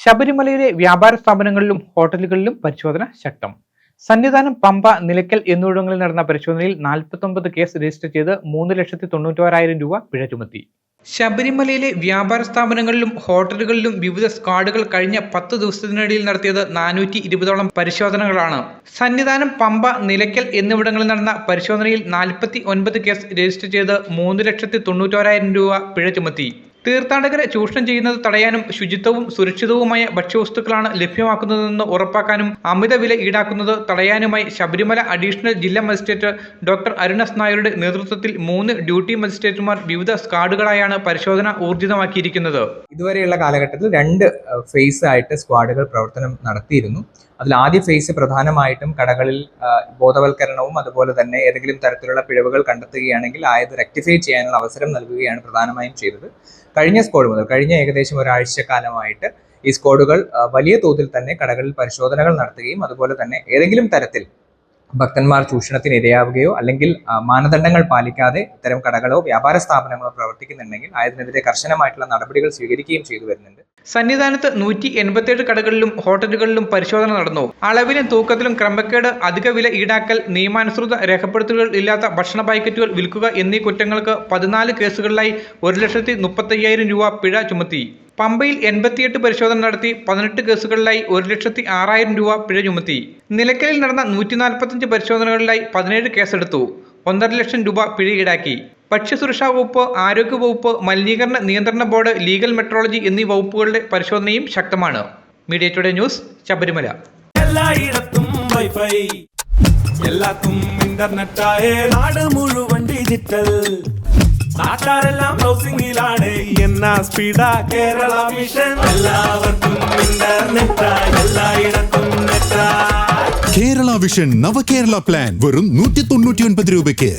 ശബരിമലയിലെ വ്യാപാര സ്ഥാപനങ്ങളിലും ഹോട്ടലുകളിലും പരിശോധന ശക്തം. സന്നിധാനം, പമ്പ, നിലയ്ക്കൽ എന്നിവിടങ്ങളിൽ നടന്ന പരിശോധനയിൽ 49 കേസ് രജിസ്റ്റർ ചെയ്ത് 3,91,000 രൂപ പിഴ ചുമത്തി. ശബരിമലയിലെ വ്യാപാര സ്ഥാപനങ്ങളിലും ഹോട്ടലുകളിലും വിവിധ സ്ക്വാഡുകൾ കഴിഞ്ഞ 10 ദിവസത്തിനിടയിൽ നടത്തിയത് 420ഓളം പരിശോധനകളാണ്. സന്നിധാനം, പമ്പ, നിലയ്ക്കൽ എന്നിവിടങ്ങളിൽ നടന്ന പരിശോധനയിൽ 49 കേസ് രജിസ്റ്റർ ചെയ്ത് 3,91,000 രൂപ പിഴ ചുമത്തി. തീർത്ഥാടകരെ ചൂഷണം ചെയ്യുന്നത് തടയാനും ശുചിത്വവും സുരക്ഷിതവുമായ ഭക്ഷ്യവസ്തുക്കളാണ് ലഭ്യമാക്കുന്നതെന്ന് ഉറപ്പാക്കാനും അമിത വില ഈടാക്കുന്നത് തടയാനുമായി ശബരിമല അഡീഷണൽ ജില്ലാ മജിസ്ട്രേറ്റ് ഡോക്ടർ അരുൺ എസ് നായരുടെ നേതൃത്വത്തിൽ 3 ഡ്യൂട്ടി മജിസ്ട്രേറ്റുമാർ വിവിധ സ്ക്വാഡുകളായാണ് പരിശോധന ഊർജിതമാക്കിയിരിക്കുന്നത്. ഇതുവരെയുള്ള കാലഘട്ടത്തിൽ 2 ഫേസ് ആയിട്ട് സ്ക്വാഡുകൾ പ്രവർത്തനം നടത്തിയിരുന്നു. അതിൽ ആദ്യ ഫേസ് പ്രധാനമായിട്ടും കടകളിൽ ബോധവൽക്കരണവും അതുപോലെ തന്നെ ഏതെങ്കിലും തരത്തിലുള്ള പിഴവുകൾ കണ്ടെത്തുകയാണെങ്കിൽ ആയത് റെക്ടിഫൈ ചെയ്യാനുള്ള അവസരം നൽകുകയാണ് പ്രധാനമായും ചെയ്തത്. കഴിഞ്ഞ സ്ക്വാഡ് മുതൽ കഴിഞ്ഞ ഏകദേശം ഒരാഴ്ചക്കാലമായിട്ട് ഈ സ്ക്വാഡുകൾ വലിയ തോതിൽ തന്നെ കടകളിൽ പരിശോധനകൾ നടത്തുകയും അതുപോലെ തന്നെ ഏതെങ്കിലും തരത്തിൽ ഭക്തന്മാർ ചൂഷണത്തിന് ഇരയാവുകയോ അല്ലെങ്കിൽ മാനദണ്ഡങ്ങൾ പാലിക്കാതെ ഇത്തരം കടകളോ വ്യാപാര സ്ഥാപനങ്ങളോ പ്രവർത്തിക്കുന്നുണ്ടെങ്കിൽ അതിനെതിരെ കർശനമായിട്ടുള്ള നടപടികൾ സ്വീകരിക്കുകയും ചെയ്തു വരുന്നുണ്ട്. സന്നിധാനത്ത് 187 കടകളിലും ഹോട്ടലുകളിലും പരിശോധന നടന്നു. അളവിലും തൂക്കത്തിലും ക്രമക്കേട്, അധിക വില ഈടാക്കൽ, നിയമാനുസൃത രേഖപ്പെടുത്തലുകൾ ഇല്ലാത്ത ഭക്ഷണ പാക്കറ്റുകൾ വിൽക്കുക എന്നീ കുറ്റങ്ങൾക്ക് 14 കേസുകളിലായി 1,35,000 രൂപ പിഴ ചുമത്തി. പമ്പയിൽ 88 പരിശോധന നടത്തി 18 കേസുകളിലായി 1,06,000 രൂപ പിഴ ചുമത്തി. നിലയ്ക്കലിൽ നടന്ന 145 പരിശോധനകളിലായി 17 കേസെടുത്തു. 1,50,000 രൂപ പിഴ ഈടാക്കി. ഭക്ഷ്യസുരക്ഷാ വകുപ്പ്, ആരോഗ്യ വകുപ്പ്, മലിനീകരണ നിയന്ത്രണ ബോർഡ്, ലീഗൽ മെട്രോളജി എന്നീ വകുപ്പുകളുടെ പരിശോധനയും ശക്തമാണ്. Media today news, Sabarimala. എല്ലായിടത്തും വൈഫൈ, എല്ലാത്തും ഇന്റർനെറ്റായേ, നാട് മുഴുവൻ ഡിജിറ്റൽ. നാട്ടാരെല്ലാം ബ്രൗസിംഗിലാണ്, എന്നാ സ്പീഡാ കേരള മിഷൻ. എല്ലാവർക്കും ഇന്റർനെറ്റാ, എല്ലായിടത്തും നെറ്റാ. കേരള വിഷൻ നവകേരള പ്ലാൻ വെറും 199 രൂപയ്ക്ക്.